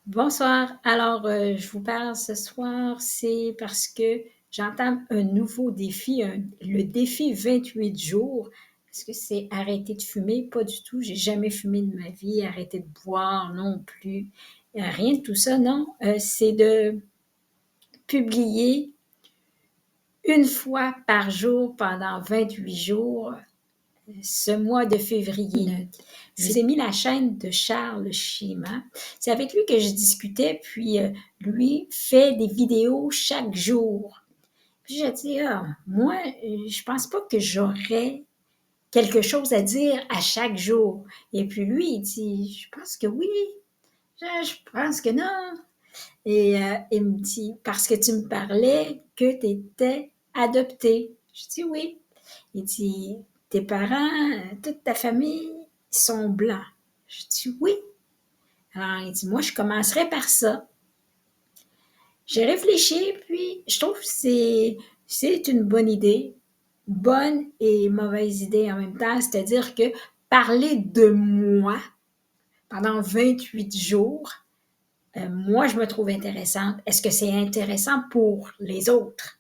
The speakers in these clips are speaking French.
Bonsoir. Alors, je vous parle ce soir, c'est parce que j'entame un nouveau défi, le défi 28 jours. Est-ce que c'est arrêter de fumer? Pas du tout. J'ai jamais fumé de ma vie. Arrêter de boire non plus. Rien de tout ça, non. C'est de publier une fois par jour pendant 28 jours ce mois de février. Je vous ai mis la chaîne de Charles Schima. C'est avec lui que je discutais, puis lui fait des vidéos chaque jour. Puis j'ai dit, moi, je pense pas que j'aurais quelque chose à dire à chaque jour. Et puis lui, il dit, je pense que oui, je pense que non. Et il me dit, parce que tu me parlais que tu étais adoptée. Je dis oui. Il dit, tes parents, toute ta famille, ils sont blancs. Je dis oui. Alors, il dit, moi, je commencerai par ça. J'ai réfléchi, puis je trouve que c'est une bonne idée. Bonne et mauvaise idée en même temps. C'est-à-dire que parler de moi pendant 28 jours, moi, je me trouve intéressante. Est-ce que c'est intéressant pour les autres?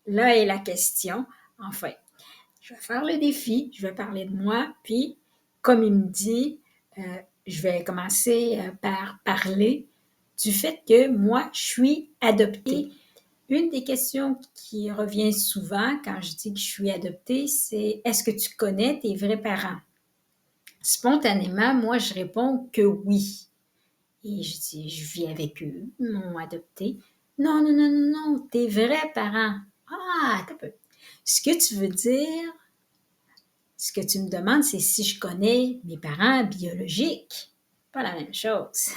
Là est la question. Enfin, je vais faire le défi, je vais parler de moi, puis comme il me dit, euh, je vais commencer par parler du fait que moi, je suis adoptée. Une des questions qui revient souvent quand je dis que je suis adoptée, c'est est-ce que tu connais tes vrais parents? Spontanément, moi, je réponds que oui. Et je dis, je vis avec eux, ils m'ont adopté. Non, non, non, non, non, tes vrais parents. Ah, t'as peu. Ce que tu veux dire, ce que tu me demandes, c'est si je connais mes parents biologiques. Pas la même chose.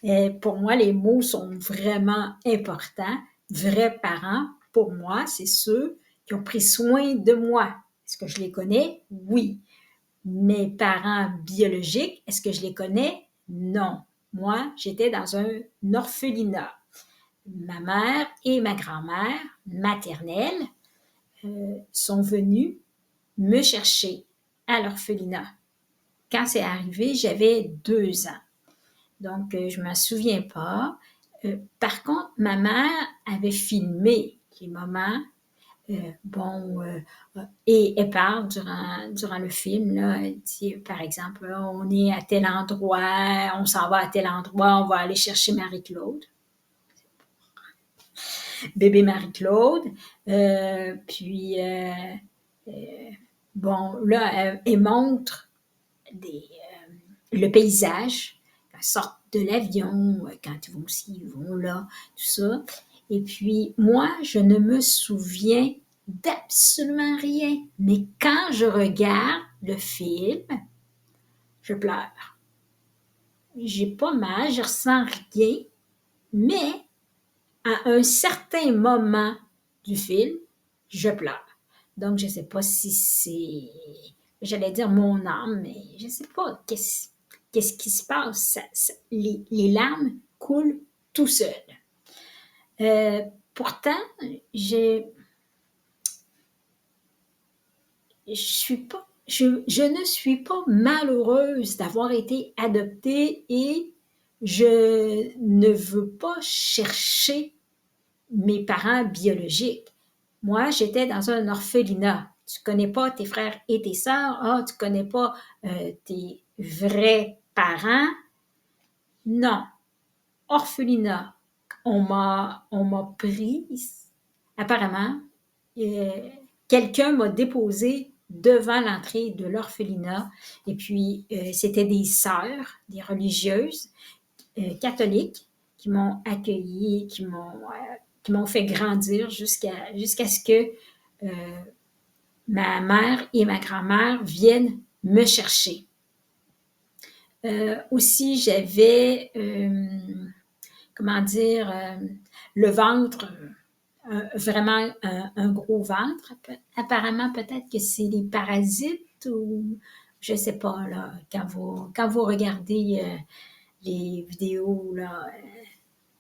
Et pour moi, les mots sont vraiment importants. Vrais parents, pour moi, c'est ceux qui ont pris soin de moi. Est-ce que je les connais? Oui. Mes parents biologiques, est-ce que je les connais? Non. Moi, j'étais dans un orphelinat. Ma mère et ma grand-mère maternelle sont venues me chercher à l'orphelinat. Quand c'est arrivé, j'avais 2 ans. Donc, je ne m'en souviens pas. Par contre, ma mère avait filmé les moments. Et elle parle durant le film, là, elle dit, par exemple, on est à tel endroit, on s'en va à tel endroit, on va aller chercher Marie-Claude, bébé Marie-Claude. Puis, bon, là, elle montre le paysage, quand ils sortent de l'avion, quand ils vont ci, ils vont là, tout ça. Et puis, moi, je ne me souviens d'absolument rien. Mais quand je regarde le film, je pleure. J'ai pas mal, je ressens rien, mais à un certain moment du film, je pleure. Donc, je ne sais pas si c'est, j'allais dire mon âme, mais je ne sais pas qu'est-ce qui se passe. Les larmes coulent tout seul. Pourtant, je suis pas, je ne suis pas malheureuse d'avoir été adoptée et je ne veux pas chercher mes parents biologiques. Moi, j'étais dans un orphelinat. Tu connais pas tes frères et tes sœurs. Ah, tu connais pas tes vrais parents. Non. Orphelinat. On m'a prise. Apparemment, euh, quelqu'un m'a déposé devant l'entrée de l'orphelinat. Et puis, c'était des sœurs, des religieuses catholiques qui m'ont accueilli, qui m'ont fait grandir jusqu'à ce que ma mère et ma grand-mère viennent me chercher. Aussi, j'avais, comment dire, le ventre, vraiment un gros ventre. Apparemment, peut-être que c'est les parasites ou je ne sais pas, là, quand vous regardez les vidéos là,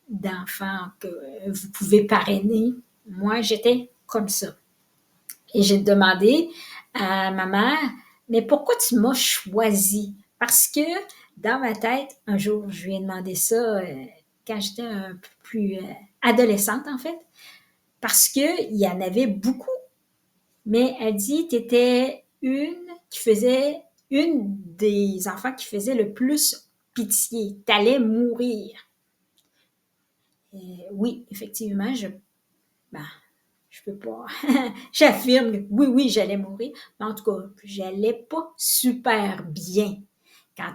d'enfants que vous pouvez parrainer. Moi, j'étais comme ça. Et j'ai demandé à ma mère, mais pourquoi tu m'as choisi? Parce que dans ma tête, un jour, je lui ai demandé ça quand j'étais un peu plus adolescente, en fait, parce qu'il y en avait beaucoup. Mais elle dit, tu étais une des enfants qui faisait le plus pitié. T'allais mourir. Oui, effectivement, ben, je peux pas. J'affirme que oui, j'allais mourir. Mais en tout cas, j'allais pas super bien quand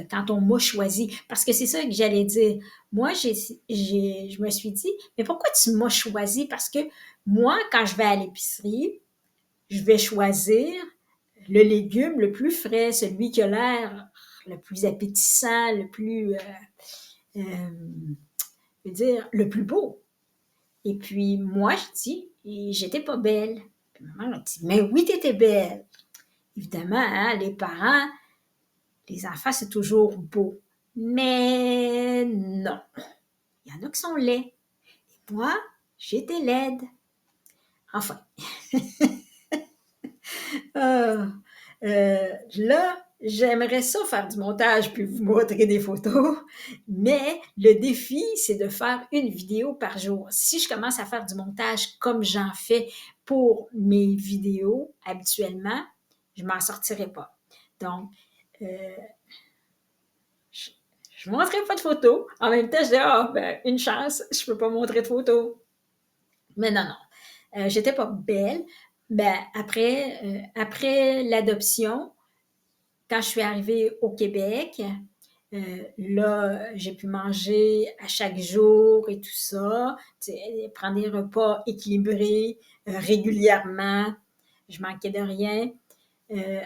quand on m'a choisi. Parce que c'est ça que j'allais dire. Moi, je me suis dit, mais pourquoi tu m'as choisi? Parce que moi, quand je vais à l'épicerie, je vais choisir le légume le plus frais, celui qui a l'air le plus appétissant, le plus, je veux dire, le plus beau. Et puis, moi, je dis, j'étais pas belle. Puis maman a dit, mais oui, t'étais belle. Évidemment, hein, les parents, les enfants, c'est toujours beau. Mais non. Il y en a qui sont laids. Et moi, j'étais laide. Enfin. Ah, là, j'aimerais ça faire du montage puis vous montrer des photos, mais le défi, c'est de faire une vidéo par jour. Si je commence à faire du montage comme j'en fais pour mes vidéos habituellement, je m'en sortirai pas. Donc, euh, je ne montrerai pas de photos. En même temps, je dis, ah, ben, une chance, je peux pas montrer de photos. Mais non, non. J'étais pas belle. Ben, après l'adoption, quand je suis arrivée au Québec, là, j'ai pu manger à chaque jour et tout ça, prendre des repas équilibrés régulièrement. Je manquais de rien.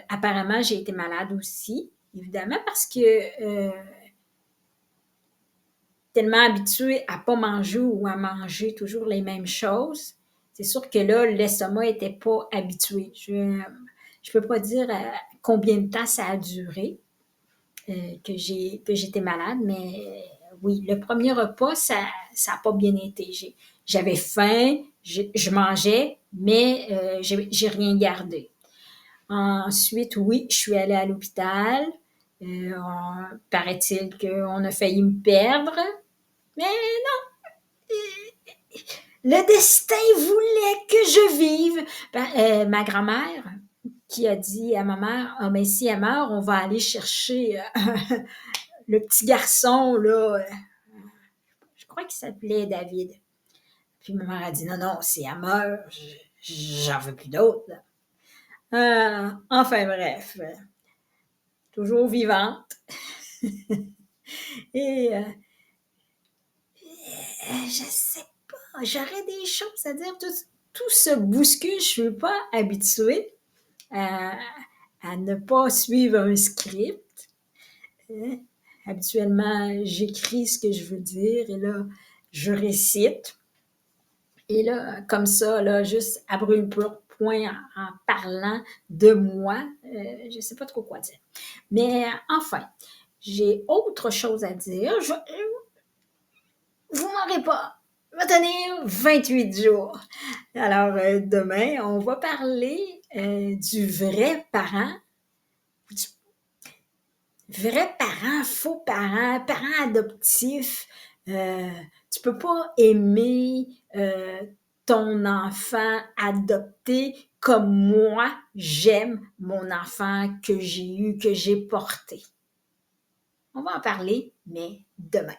Apparemment, j'ai été malade aussi, évidemment, parce que tellement habituée à pas manger ou à manger toujours les mêmes choses, c'est sûr que là, l'estomac était pas habitué. Je peux pas dire combien de temps ça a duré que j'étais malade, mais oui, le premier repas, ça a pas bien été. J'avais faim, je mangeais, mais j'ai rien gardé. Ensuite, oui, je suis allée à l'hôpital. Paraît-il qu'on a failli me perdre, mais le destin voulait que je vive. Ma grand-mère qui a dit à ma mère, ah, mais si elle meurt, on va aller chercher le petit garçon, là, je crois qu'il s'appelait David. Puis ma mère a dit, non, non, si elle meurt, j'en veux plus d'autres. Enfin bref, toujours vivante. Et je sais pas, j'aurais des choses à dire. Tout ce bouscule, je suis pas habituée à, à ne pas suivre un script. Habituellement, j'écris ce que je veux dire et là, je récite. Et là, comme ça, là, juste à brûle-point en parlant de moi, je ne sais pas trop quoi dire. Mais enfin, j'ai autre chose à dire. Vous m'aurez pas. Va tenir 28 jours. Alors, demain, on va parler du vrai parent, du vrai parent, faux parent, parent adoptif. Euh, tu peux pas aimer ton enfant adopté comme moi, j'aime mon enfant que j'ai eu, que j'ai porté. On va en parler, mais demain.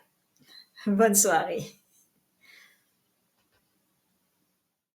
Bonne soirée.